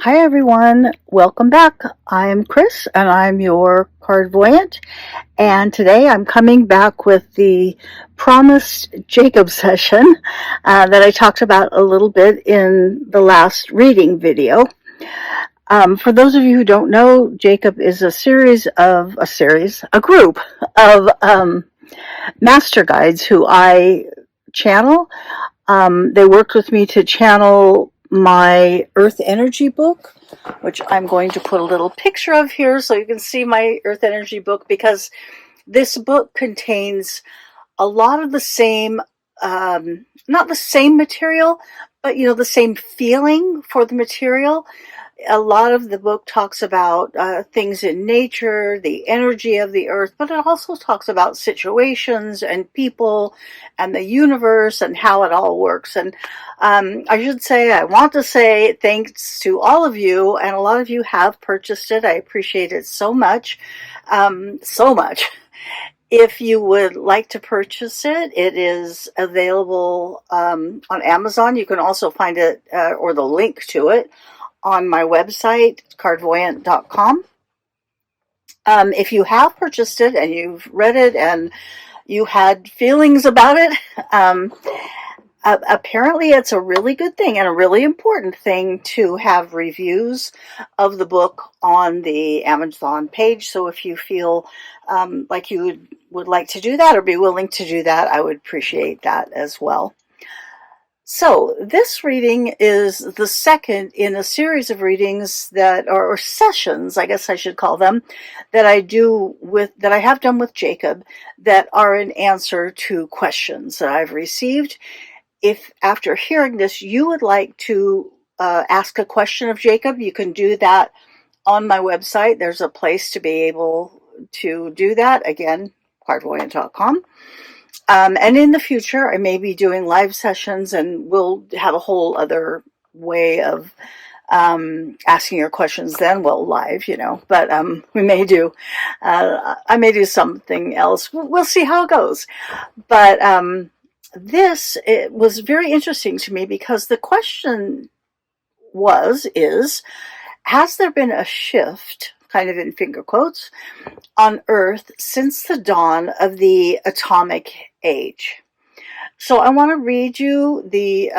Hi everyone, welcome back. I'm Kris and I'm your Cardvoyant, and today I'm coming back with the promised Jacob session that I talked about a little bit in the last reading video. For those of you who don't know, Jacob is a group of master guides who I channel. They worked with me to channel my Earth Energy book, which I'm going to put a little picture of here so you can see my Earth Energy book, because this book contains a lot of the same, not the same material, but the same feeling for the material. A lot of the book talks about things in nature, the energy of the earth, but it also talks about situations and people and the universe and how it all works. And I want to say thanks to all of you, and a lot of you have purchased it. I appreciate it so much, so much. If you would like to purchase it, it is available on Amazon. You can also find it, or the link to it, on my website, cardvoyant.com. If you have purchased it and you've read it and you had feelings about it, apparently it's a really good thing and a really important thing to have reviews of the book on the Amazon page. So if you feel like you would like to do that or be willing to do that, I would appreciate that as well. So this reading is the second in a series of readings that or sessions, I guess I should call them, that I have done with Jacob, that are an answer to questions that I've received. If after hearing this you would like to ask a question of Jacob, you can do that on my website. There's a place to be able to do that. Again, cardvoyant.com. And in the future, I may be doing live sessions, and we'll have a whole other way of asking your questions then. Well, live, but we may do, I may do something else. We'll see how it goes. But it was very interesting to me, because the question is, has there been a shift, kind of in finger quotes, on Earth since the dawn of the atomic age? So I want to read you the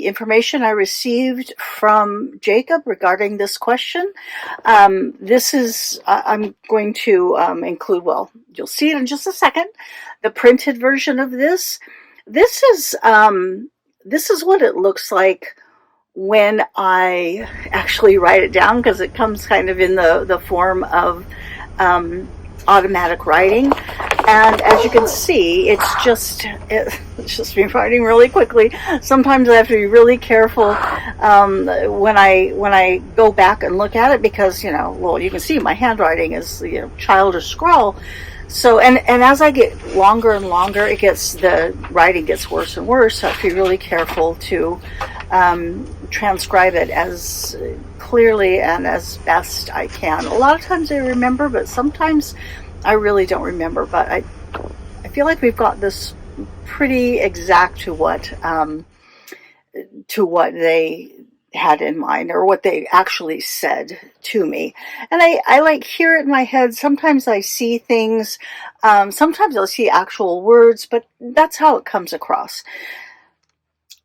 information I received from Jacob regarding this question. I'm going to include, well, you'll see it in just a second, the printed version of this. This is what it looks like when I actually write it down, because it comes kind of in the form of automatic writing. And as you can see, it's just me writing really quickly. Sometimes I have to be really careful when I go back and look at it, because you can see my handwriting is childish scrawl. So and as I get longer and longer, the writing gets worse and worse. So I have to be really careful to transcribe it as clearly and as best I can. A lot of times I remember, but sometimes I really don't remember. But I feel like we've got this pretty exact to what they had in mind, or what they actually said to me. And I like hear it in my head. Sometimes I see things, sometimes I'll see actual words, but that's how it comes across.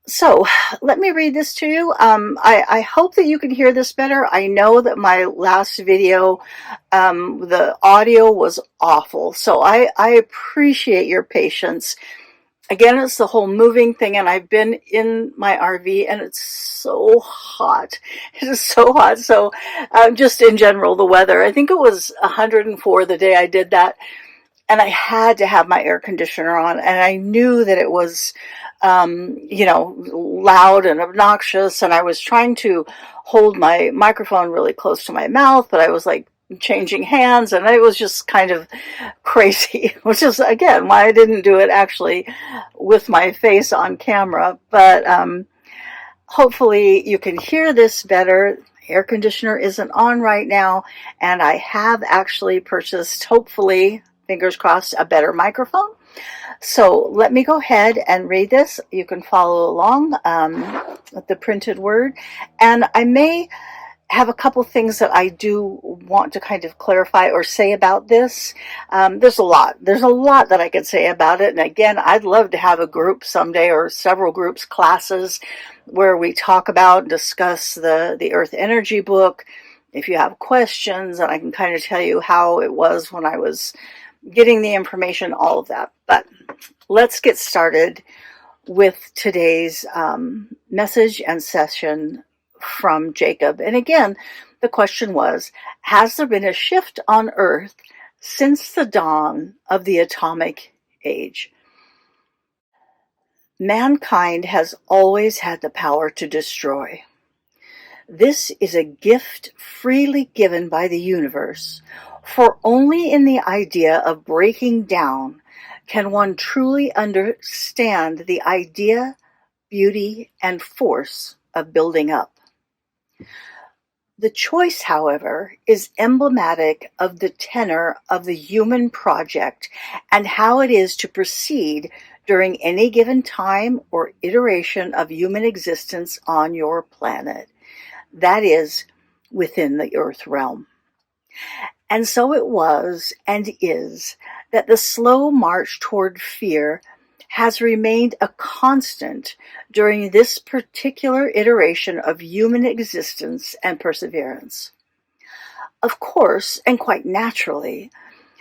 So let me read this to you. I hope that you can hear this better. I know that my last video, the audio was awful, so I appreciate your patience. Again, it's the whole moving thing, and I've been in my RV, and it's so hot. It is so hot. So just in general, the weather, I think it was 104 the day I did that, and I had to have my air conditioner on, and I knew that it was loud and obnoxious, and I was trying to hold my microphone really close to my mouth, but I was like changing hands, and it was just kind of crazy, which is again why I didn't do it actually with my face on camera. But hopefully you can hear this better. Air conditioner isn't on right now, and I have actually purchased, hopefully, fingers crossed, a better microphone. So let me go ahead and read this. You can follow along with the printed word, and I may have a couple things that I do want to kind of clarify or say about this. There's a lot. There's a lot that I could say about it. And again, I'd love to have a group someday or several groups, classes, where we talk about, discuss the Earth Energy book. If you have questions, and I can kind of tell you how it was when I was getting the information, all of that. But let's get started with today's message and session from Jacob. And again, the question was, has there been a shift on Earth since the dawn of the atomic age? Mankind has always had the power to destroy. This is a gift freely given by the universe, for only in the idea of breaking down can one truly understand the idea, beauty, and force of building up. The choice, however, is emblematic of the tenor of the human project and how it is to proceed during any given time or iteration of human existence on your planet, that is, within the Earth realm. And so it was and is that the slow march toward fear has remained a constant during this particular iteration of human existence and perseverance. Of course, and quite naturally,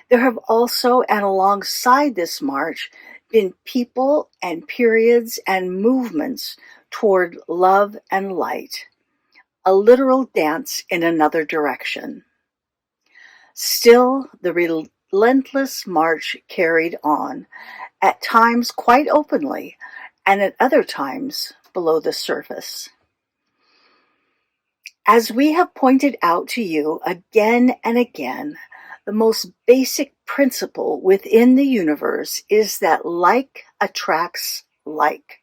there have also and alongside this march been people and periods and movements toward love and light, a literal dance in another direction. Still, the relentless march carried on, at times quite openly, and at other times below the surface. As we have pointed out to you again and again, the most basic principle within the universe is that like attracts like,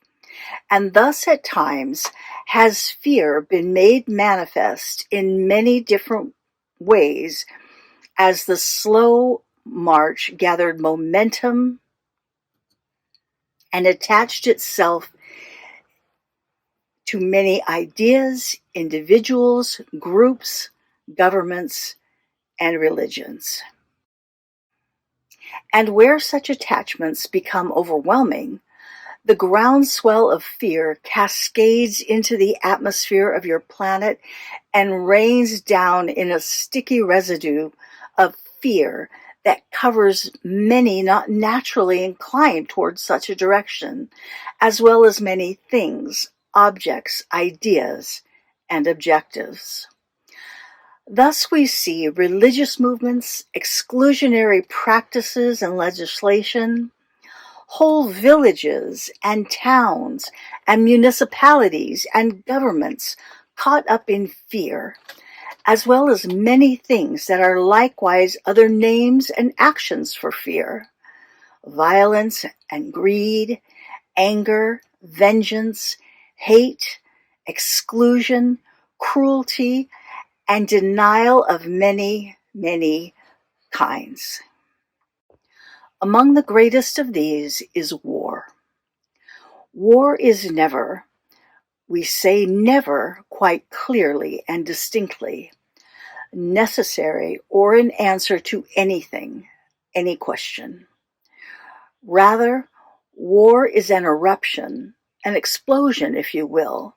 and thus at times has fear been made manifest in many different ways as the slow march gathered momentum and attached itself to many ideas, individuals, groups, governments, and religions. And where such attachments become overwhelming, the groundswell of fear cascades into the atmosphere of your planet and rains down in a sticky residue of fear that covers many not naturally inclined towards such a direction, as well as many things, objects, ideas, and objectives. Thus we see religious movements, exclusionary practices and legislation, whole villages and towns and municipalities and governments caught up in fear, as well as many things that are likewise other names and actions for fear: violence and greed, anger, vengeance, hate, exclusion, cruelty, and denial of many, many kinds. Among the greatest of these is war. War is never, we say never quite clearly and distinctly, necessary or an answer to anything, any question. Rather, war is an eruption, an explosion, if you will,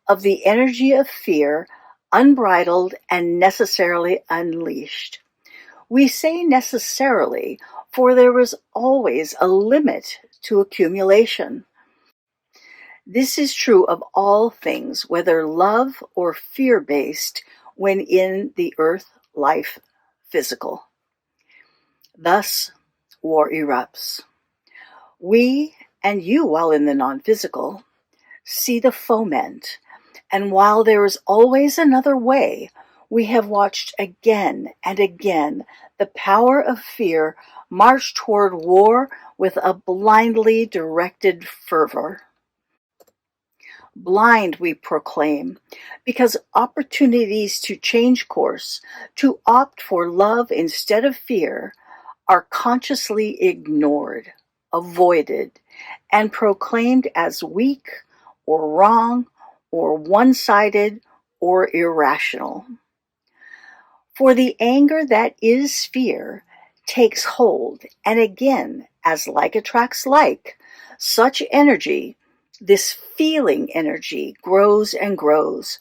of the energy of fear, unbridled and necessarily unleashed. We say necessarily, for there is always a limit to accumulation. This is true of all things, whether love or fear-based, when in the earth life physical. Thus, war erupts. We, and you while in the non-physical, see the foment, and while there is always another way, we have watched again and again the power of fear march toward war with a blindly directed fervor. Blind, we proclaim, because opportunities to change course, to opt for love instead of fear, are consciously ignored, avoided, and proclaimed as weak or wrong or one-sided or irrational. For the anger that is fear takes hold, and again, as like attracts like, such energy, this feeling energy, grows and grows,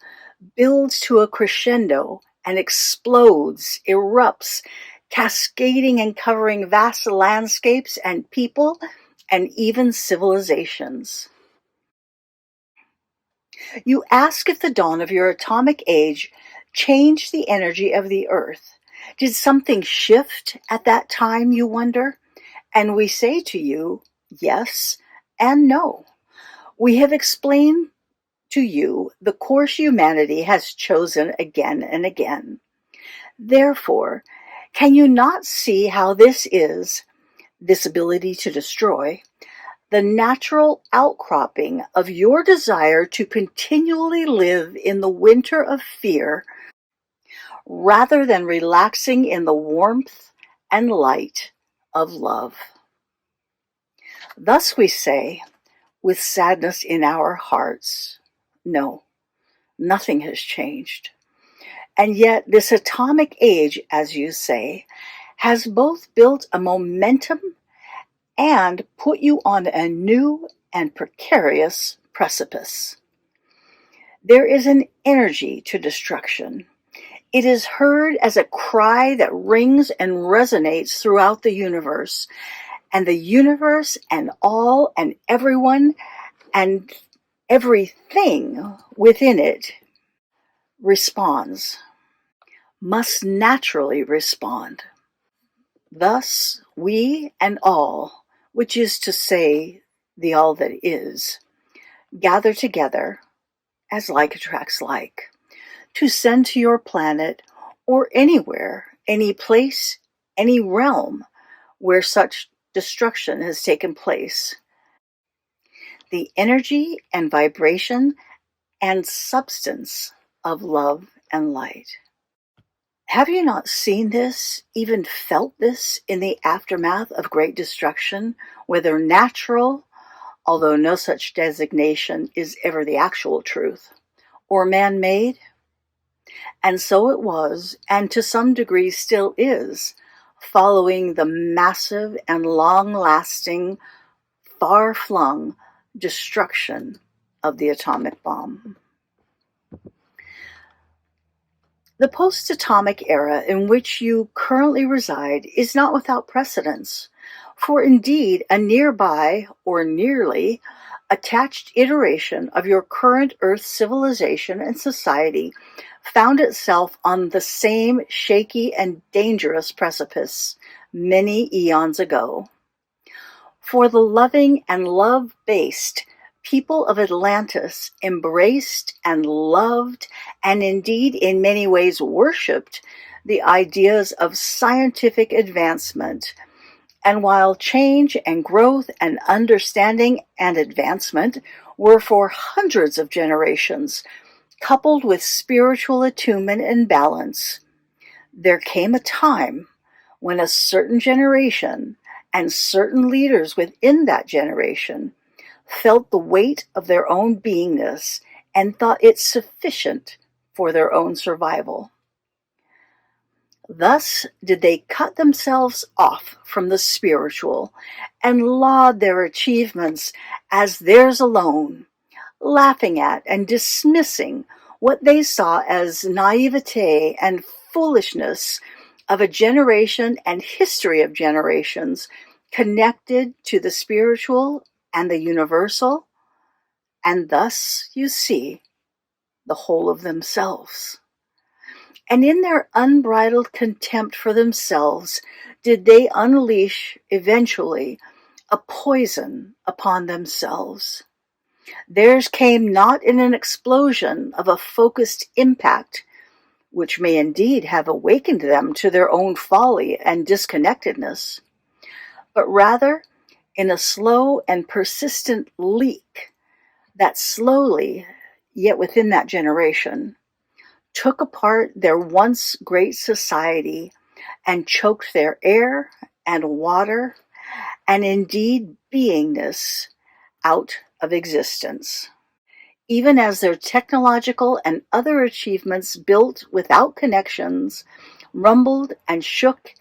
builds to a crescendo, and explodes, erupts, cascading and covering vast landscapes and people and even civilizations. You ask if the dawn of your atomic age changed the energy of the earth. Did something shift at that time, you wonder? And we say to you, yes and no. We have explained to you the course humanity has chosen again and again. Therefore, can you not see how this is, this ability to destroy, the natural outcropping of your desire to continually live in the winter of fear rather than relaxing in the warmth and light of love? Thus we say, with sadness in our hearts, no, nothing has changed. And yet this atomic age, as you say, has both built a momentum and put you on a new and precarious precipice. There is an energy to destruction. It is heard as a cry that rings and resonates throughout the universe, and the universe and all and everyone and everything within it responds, must naturally respond. Thus, we and all, which is to say, the all that is, gather together, as like attracts like, to send to your planet, or anywhere, any place, any realm, where such destruction has taken place, the energy and vibration and substance of love and light. Have you not seen this, even felt this in the aftermath of great destruction, whether natural, although no such designation is ever the actual truth, or man-made? And so it was, and to some degree still is, following the massive and long-lasting, far-flung destruction of the atomic bomb. The post-atomic era in which you currently reside is not without precedence, for indeed a nearby, or nearly, attached iteration of your current Earth civilization and society found itself on the same shaky and dangerous precipice many eons ago. For the loving and love-based people of Atlantis embraced and loved, and indeed in many ways worshipped, the ideas of scientific advancement. And while change and growth and understanding and advancement were for hundreds of generations, coupled with spiritual attunement and balance, there came a time when a certain generation and certain leaders within that generation felt the weight of their own beingness and thought it sufficient for their own survival. Thus did they cut themselves off from the spiritual and laud their achievements as theirs alone, laughing at and dismissing what they saw as naivete and foolishness of a generation and history of generations connected to the spiritual and the universal, and thus, you see, the whole of themselves. And in their unbridled contempt for themselves did they unleash, eventually, a poison upon themselves. Theirs came not in an explosion of a focused impact, which may indeed have awakened them to their own folly and disconnectedness, but rather in a slow and persistent leak that slowly, yet within that generation, took apart their once great society and choked their air and water and indeed beingness out of existence. even as their technological and other achievements built without connections, rumbled and shook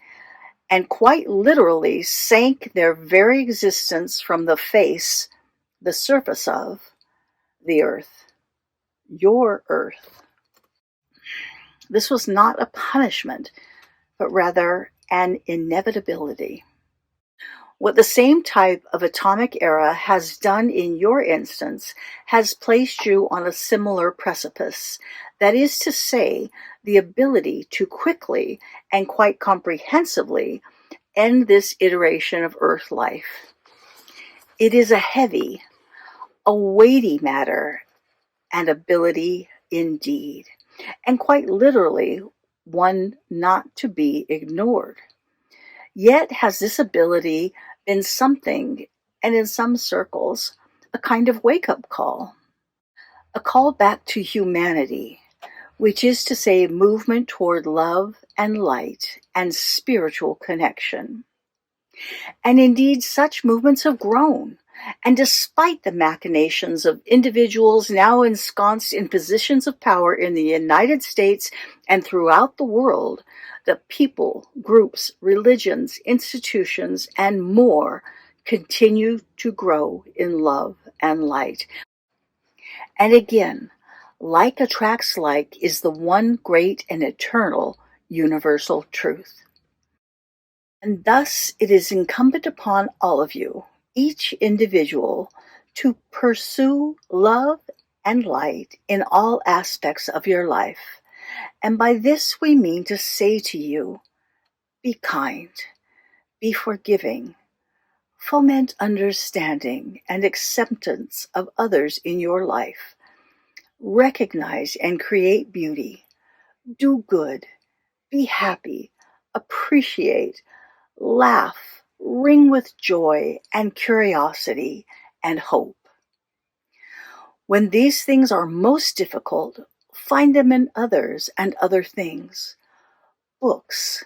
and quite literally sank their very existence from the surface of, the earth, your earth. This was not a punishment, but rather an inevitability. What the same type of atomic era has done in your instance has placed you on a similar precipice. That is to say, the ability to quickly and quite comprehensively end this iteration of Earth life. It is a heavy, a weighty matter and ability indeed, and quite literally one not to be ignored. Yet has this ability been something, and in some circles, a kind of wake-up call. A call back to humanity, which is to say movement toward love and light and spiritual connection. And indeed, such movements have grown. And despite the machinations of individuals now ensconced in positions of power in the United States and throughout the world, the people, groups, religions, institutions, and more continue to grow in love and light. And again, like attracts like is the one great and eternal universal truth. And thus it is incumbent upon all of you, each individual, to pursue love and light in all aspects of your life. And by this we mean to say to you, be kind, be forgiving, foment understanding and acceptance of others in your life, recognize and create beauty, do good, be happy, appreciate, laugh, ring with joy and curiosity and hope. When these things are most difficult, find them in others and other things. Books,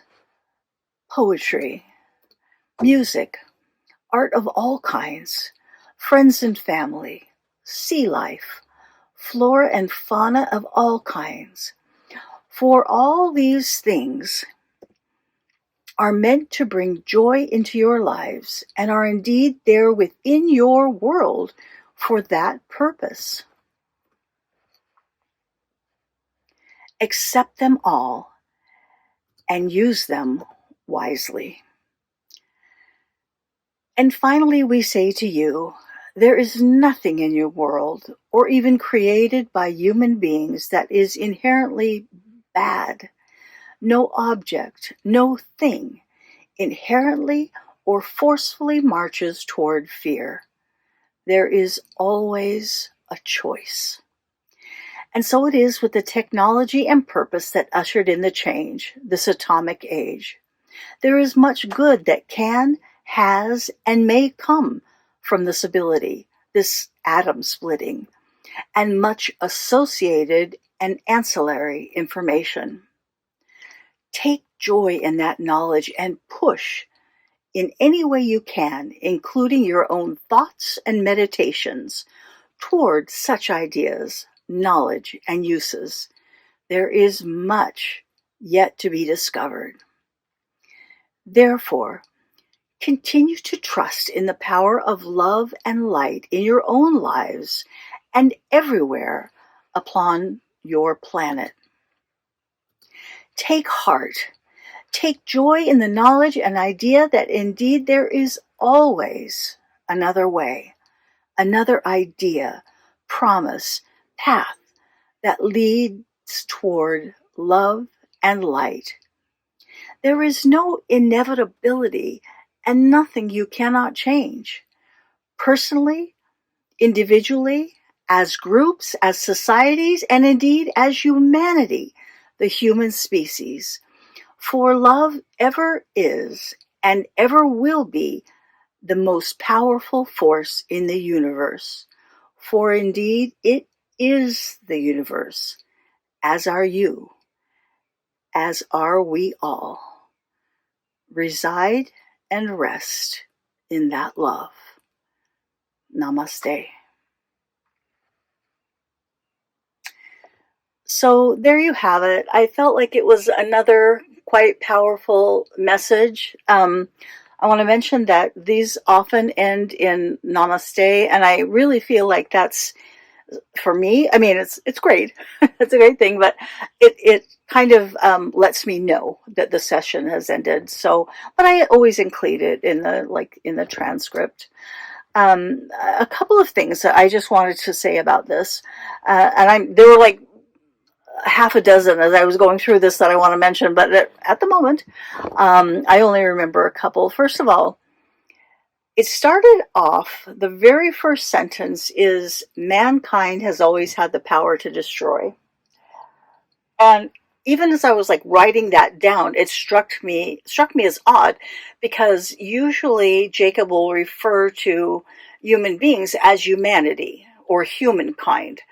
poetry, music, art of all kinds, friends and family, sea life, flora and fauna of all kinds. For all these things are meant to bring joy into your lives and are indeed there within your world for that purpose. Accept them all and use them wisely. And finally, we say to you, there is nothing in your world or even created by human beings that is inherently bad. No object, no thing inherently or forcefully marches toward fear. There is always a choice. And so it is with the technology and purpose that ushered in the change, this atomic age. There is much good that can, has, and may come from this ability, this atom splitting, and much associated and ancillary information. Take joy in that knowledge and push in any way you can, including your own thoughts and meditations, toward such ideas, knowledge, and uses. There is much yet to be discovered. Therefore, continue to trust in the power of love and light in your own lives and everywhere upon your planet. Take heart. Take joy in the knowledge and idea that indeed there is always another way, another idea, promise, path that leads toward love and light. There is no inevitability and nothing you cannot change. Personally, individually, as groups, as societies, and indeed as humanity, the human species. For love ever is and ever will be the most powerful force in the universe. For indeed it is the universe, as are you, as are we all. Reside and rest in that love. Namaste. So there you have it. I felt like it was another quite powerful message. I want to mention that these often end in namaste, and I really feel like that's, for me, I mean, it's great. It's a great thing, but it kind of lets me know that the session has ended. So, but I always include it in the transcript. A couple of things that I just wanted to say about this, and there were like half a dozen as I was going through this that I want to mention, but at the moment, I only remember a couple. First of all, it started off, the very first sentence is, mankind has always had the power to destroy. And even as I was like writing that down, it struck me as odd, because usually Jacob will refer to human beings as humanity or humankind.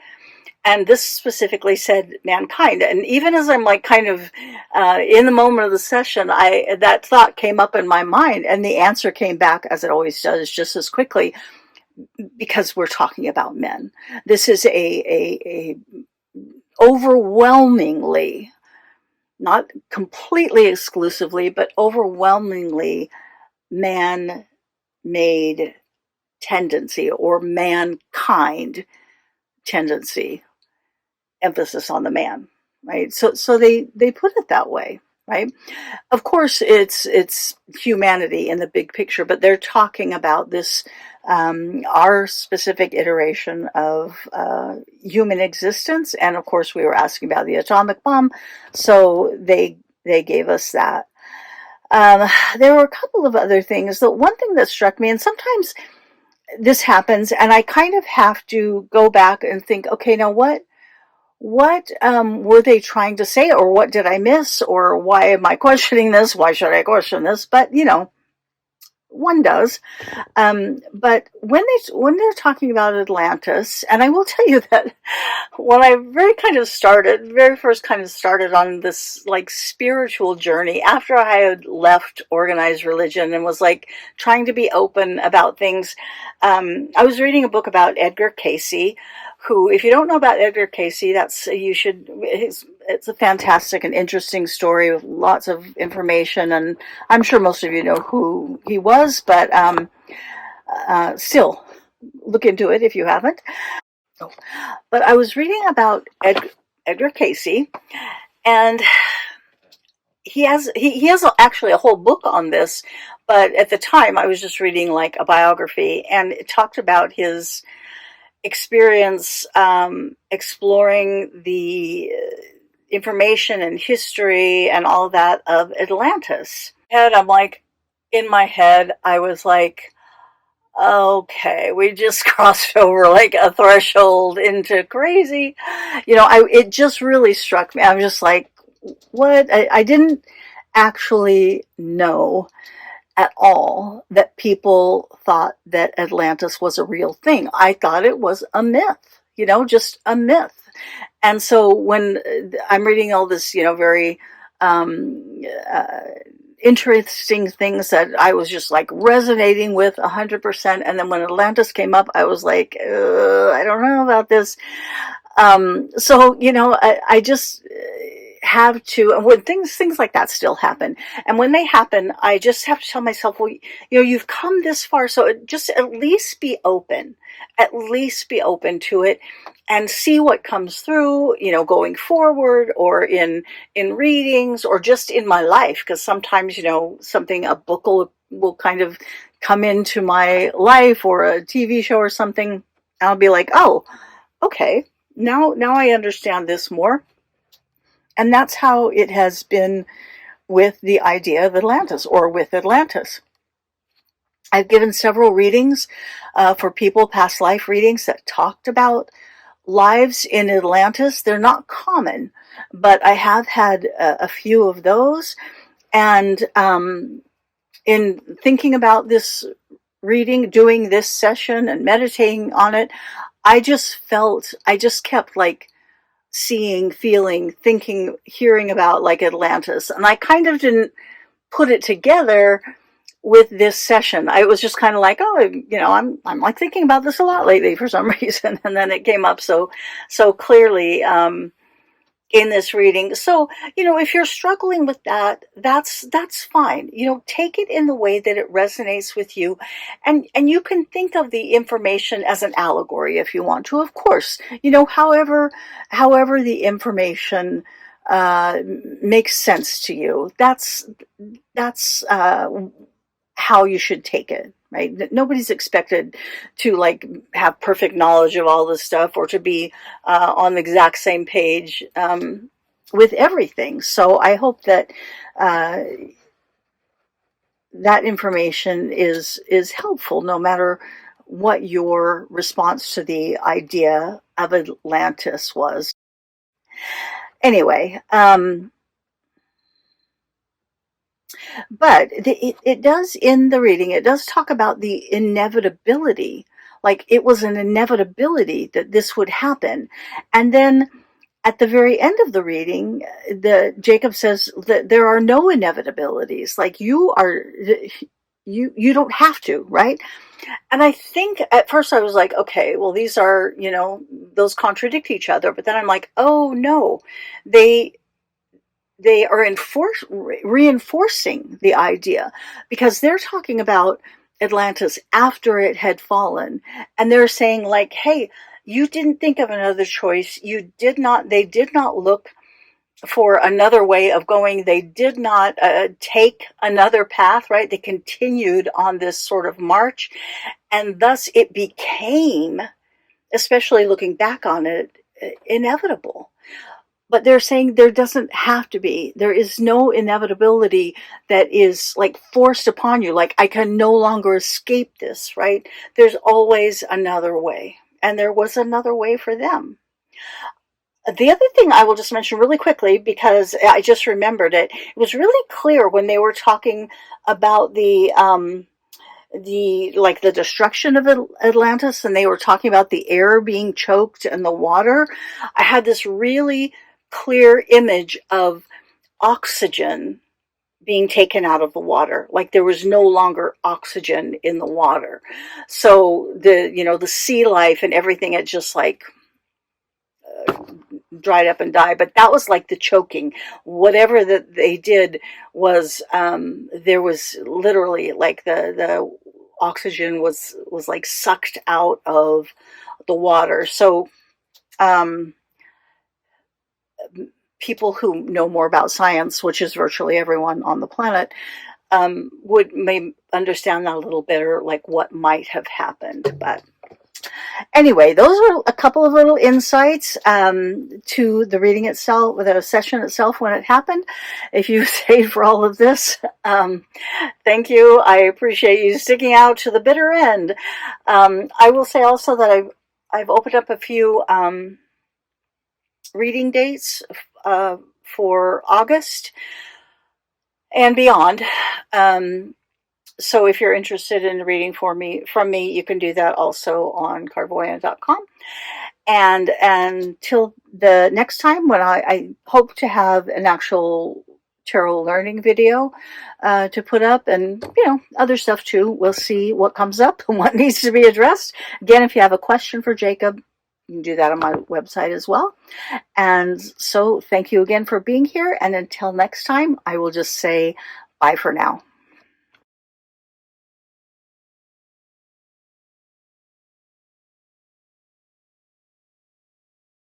And this specifically said mankind. And even as I'm like kind of in the moment of the session, that thought came up in my mind, and the answer came back, as it always does, just as quickly, because we're talking about men. This is a overwhelmingly, not completely exclusively, but overwhelmingly man-made tendency, or mankind tendency. Emphasis on the man, right? So they put it that way, right? Of course, it's humanity in the big picture, but they're talking about this, our specific iteration of human existence, and of course, we were asking about the atomic bomb, so they gave us that. There were a couple of other things. The one thing that struck me, and sometimes this happens, and I kind of have to go back and think, okay, now what were they trying to say, or what did I miss, or why am I questioning this? Why should I question this? But one does. But when they're talking about Atlantis, and I will tell you that when I very first kind of started on this like spiritual journey, after I had left organized religion and was like trying to be open about things, I was reading a book about Edgar Cayce, who, if you don't know about Edgar Cayce, it's a fantastic and interesting story with lots of information, and I'm sure most of you know who he was, but still, look into it if you haven't. But I was reading about Edgar Cayce, and he has actually a whole book on this, but at the time I was just reading like a biography, and it talked about his experience exploring the information and history and all that of Atlantis. And in my head, I was like, okay, we just crossed over like a threshold into crazy. It just really struck me. I was just like, what? I didn't actually know at all that people thought that Atlantis was a real thing. I thought it was a myth, just a myth. And so when I'm reading all this, very interesting things that I was just like resonating with 100%. And then when Atlantis came up, I was like, I don't know about this. I just have to, and when things like that still happen, and when they happen, I just have to tell myself, well, you've come this far, so just at least be open to it, and see what comes through, going forward, or in readings, or just in my life, because sometimes, a book will kind of come into my life, or a TV show or something, and I'll be like, oh, okay, now I understand this more. And that's how it has been with the idea of Atlantis, or with Atlantis. I've given several readings for people, past life readings, that talked about lives in Atlantis. They're not common, but I have had a few of those. And in thinking about this reading, doing this session and meditating on it, I just kept like seeing, feeling, thinking, hearing about like Atlantis. And I kind of didn't put it together with this session. I was just kind of like, oh, I'm like thinking about this a lot lately for some reason. And then it came up so clearly. in this reading. So, if you're struggling with that, that's fine. Take it in the way that it resonates with you. And you can think of the information as an allegory if you want to, of course. However the information makes sense to you. That's how you should take it, right? Nobody's expected to have perfect knowledge of all this stuff or to be on the exact same page with everything. So I hope that that information is helpful, no matter what your response to the idea of Atlantis was. Anyway, but it does, in the reading, it does talk about the inevitability. Like, it was an inevitability that this would happen. And then at the very end of the reading, Jacob says that there are no inevitabilities. Like, you don't have to, right? And I think at first I was like, okay, well, these are, those contradict each other. But then I'm like, oh no, they are reinforcing the idea, because they're talking about Atlantis after it had fallen, and they're saying, like, hey, you didn't think of another choice. They did not look for another way of going. They did not take another path, right? They continued on this sort of march, and thus it became, especially looking back on it, inevitable. But they're saying there doesn't have to be. There is no inevitability that is like forced upon you. Like, I can no longer escape this, right? There's always another way. And there was another way for them. The other thing I will just mention really quickly, because I just remembered it, it was really clear when they were talking about the destruction of Atlantis, and they were talking about the air being choked and the water. I had this really clear image of oxygen being taken out of the water. Like, there was no longer oxygen in the water. So the sea life and everything had just dried up and died. But that was like the choking. Whatever that they did was, there was literally like the oxygen was like sucked out of the water. So people who know more about science, which is virtually everyone on the planet, may understand that a little better, like what might have happened. But anyway, those are a couple of little insights to the reading itself, the session itself when it happened. If you stayed for all of this, thank you. I appreciate you sticking out to the bitter end. I will say also that I've opened up a few reading dates for August and beyond. So if you're interested in reading from me, you can do that also on Cardvoyant.com. And until the next time, when I hope to have an actual tarot learning video to put up, and other stuff too. We'll see what comes up and what needs to be addressed. Again, if you have a question for Jacob, you can do that on my website as well. And so thank you again for being here. And until next time, I will just say bye for now.